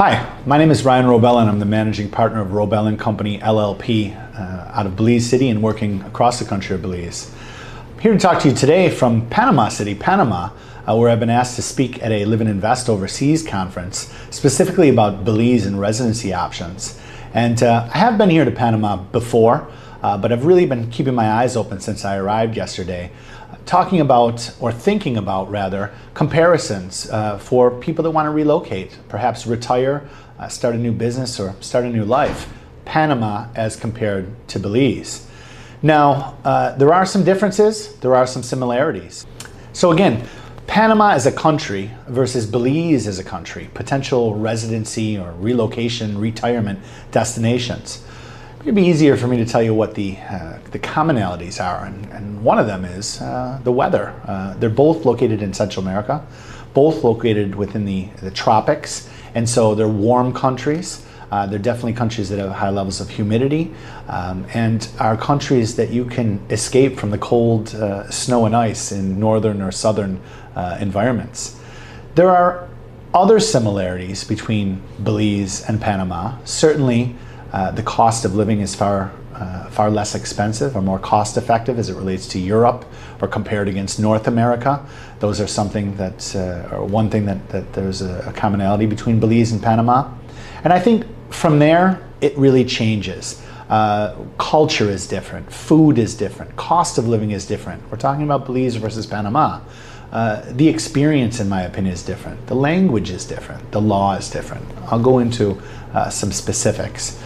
Hi, my name is Ryan Wrobel and I'm the managing partner of Wrobel Company LLP out of Belize City and working across the country of Belize. I'm here to talk to you today from Panama City, Panama, where I've been asked to speak at a Live and Invest Overseas conference, specifically about Belize and residency options. And I have been here to Panama before, but I've really been keeping my eyes open since I arrived yesterday, talking about, or thinking about rather, comparisons for people that want to relocate, perhaps retire, start a new business, or start a new life. Panama as compared to Belize. Now, there are some differences, there are some similarities. So again, Panama as a country versus Belize as a country, potential residency or relocation, retirement destinations. It'd be easier for me to tell you what the commonalities are, and one of them is the weather. They're both located in Central America, both located within the tropics, and so they're warm countries. They're definitely countries that have high levels of humidity, and are countries that you can escape from the cold snow and ice in northern or southern environments. There are other similarities between Belize and Panama. Certainly, the cost of living is far less expensive or more cost effective as it relates to Europe or compared against North America. Those are something that, or one thing that there's a commonality between Belize and Panama. And I think from there, it really changes. Culture is different, food is different, cost of living is different. We're talking about Belize versus Panama. The experience, in my opinion, is different. The language is different. The law is different. I'll go into some specifics.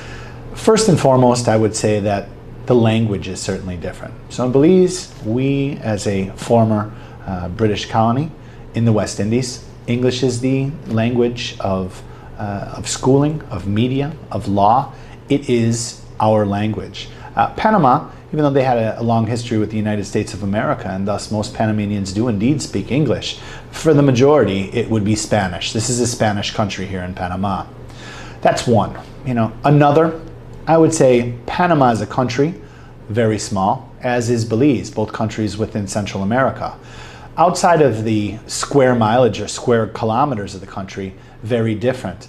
First and foremost, I would say that the language is certainly different. So in Belize, we, as a former British colony in the West Indies, English is the language of schooling, of media, of law. It is our language. Panama, even though they had a long history with the United States of America, and thus most Panamanians do indeed speak English, for the majority, it would be Spanish. This is a Spanish country here in Panama. That's one. Another, I would say Panama as a country, very small, as is Belize, both countries within Central America. Outside of the square mileage or square kilometers of the country, very different.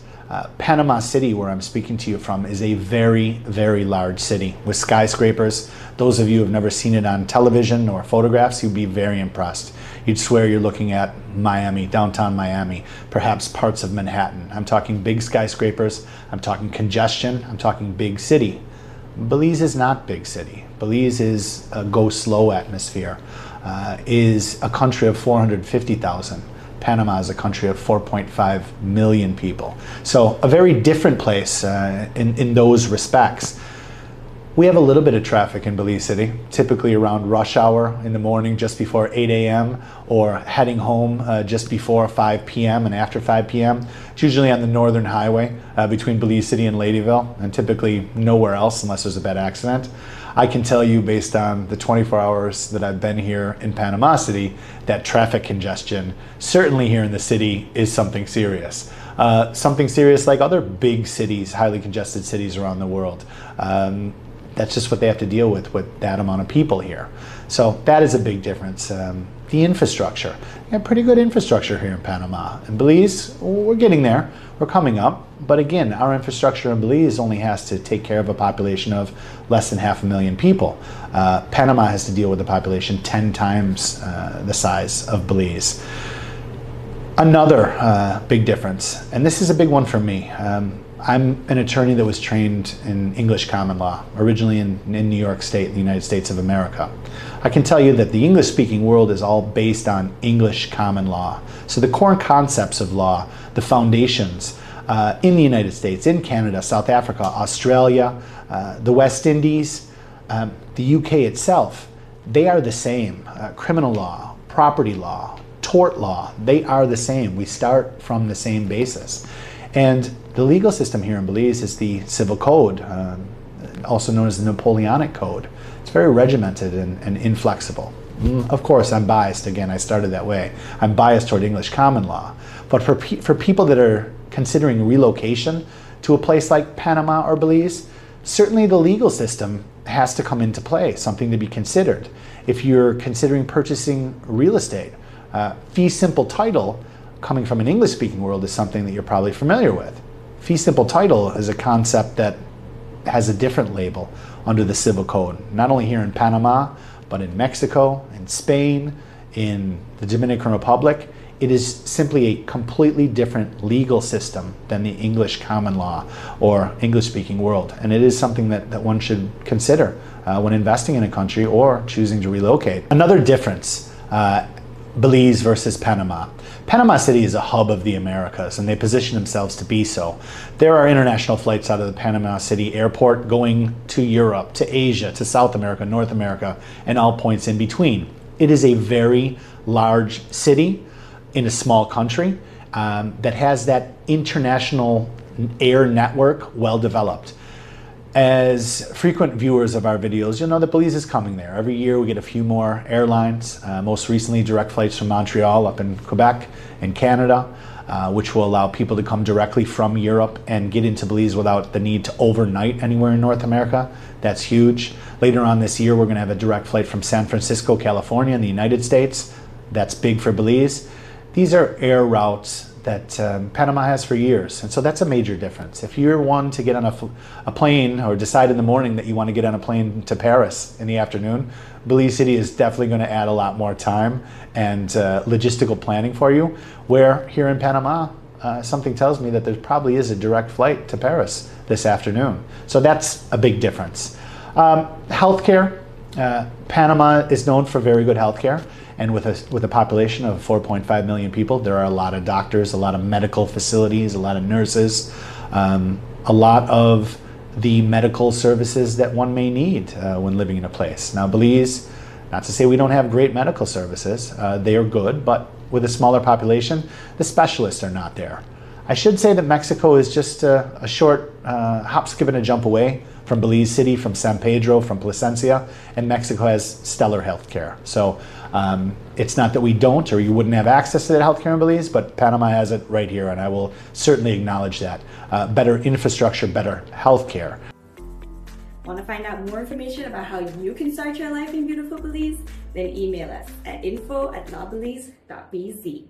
Panama City, where I'm speaking to you from, is a very, very large city with skyscrapers. Those of you who have never seen it on television or photographs, you'd be very impressed. You'd swear you're looking at Miami, downtown Miami, perhaps parts of Manhattan. I'm talking big skyscrapers, I'm talking congestion, I'm talking big city. Belize is not big city. Belize is a go slow atmosphere, is a country of 450,000. Panama is a country of 4.5 million people. So a very different place in those respects. We have a little bit of traffic in Belize City, typically around rush hour in the morning just before 8 a.m. or heading home just before 5 p.m. and after 5 p.m. It's usually on the Northern Highway between Belize City and Ladyville, and typically nowhere else unless there's a bad accident. I can tell you based on the 24 hours that I've been here in Panama City that traffic congestion, certainly here in the city, is something serious. Something serious like other big cities, highly congested cities around the world. That's just what they have to deal with that amount of people here. So that is a big difference. The infrastructure. We have pretty good infrastructure here in Panama. In Belize, we're getting there. We're coming up. But again, our infrastructure in Belize only has to take care of a population of less than 500,000 people. Panama has to deal with a population 10 times the size of Belize. Another big difference, and this is a big one for me. I'm an attorney that was trained in English common law, originally in New York State, the United States of America. I can tell you that the English-speaking world is all based on English common law. So the core concepts of law, the foundations in the United States, in Canada, South Africa, Australia, the West Indies, the UK itself, they are the same. Criminal law, property law, tort law, they are the same. We start from the same basis. And the legal system here in Belize is the Civil Code, also known as the Napoleonic Code. It's very regimented and inflexible. Of course, I'm biased. Again, I started that way. I'm biased toward English common law. But for people that are considering relocation to a place like Panama or Belize, certainly the legal system has to come into play, something to be considered. If you're considering purchasing real estate, fee simple title coming from an English-speaking world is something that you're probably familiar with. Fee simple title is a concept that has a different label under the civil code, not only here in Panama, but in Mexico, in Spain, in the Dominican Republic. It is simply a completely different legal system than the English common law or English-speaking world. And it is something that one should consider when investing in a country or choosing to relocate. Another difference, Belize versus Panama. Panama City is a hub of the Americas, and they position themselves to be so. There are international flights out of the Panama City airport going to Europe, to Asia, to South America, North America, and all points in between. It is a very large city in a small country that has that international air network well developed. As frequent viewers of our videos, you'll know that Belize is coming there. Every year we get a few more airlines, most recently direct flights from Montreal up in Quebec and Canada, which will allow people to come directly from Europe and get into Belize without the need to overnight anywhere in North America. That's huge. Later on this year, we're going to have a direct flight from San Francisco, California in the United States. That's big for Belize. These are air routes that Panama has for years, and so that's a major difference. If you're one to get on a plane or decide in the morning that you want to get on a plane to Paris in the afternoon, Belize City is definitely going to add a lot more time and logistical planning for you, where here in Panama, something tells me that there probably is a direct flight to Paris this afternoon. So that's a big difference. Healthcare, Panama is known for very good healthcare. And with a population of 4.5 million people, there are a lot of doctors, a lot of medical facilities, a lot of nurses, a lot of the medical services that one may need when living in a place. Now, Belize, not to say we don't have great medical services, they are good, but with a smaller population, the specialists are not there. I should say that Mexico is just a short hop, skip, and a jump away from Belize City, from San Pedro, from Placencia, and Mexico has stellar healthcare. So it's not that we don't or you wouldn't have access to that healthcare in Belize, but Panama has it right here, and I will certainly acknowledge that. Better infrastructure, better healthcare. Want to find out more information about how you can start your life in beautiful Belize? Then email us at info@lawbelize.bz.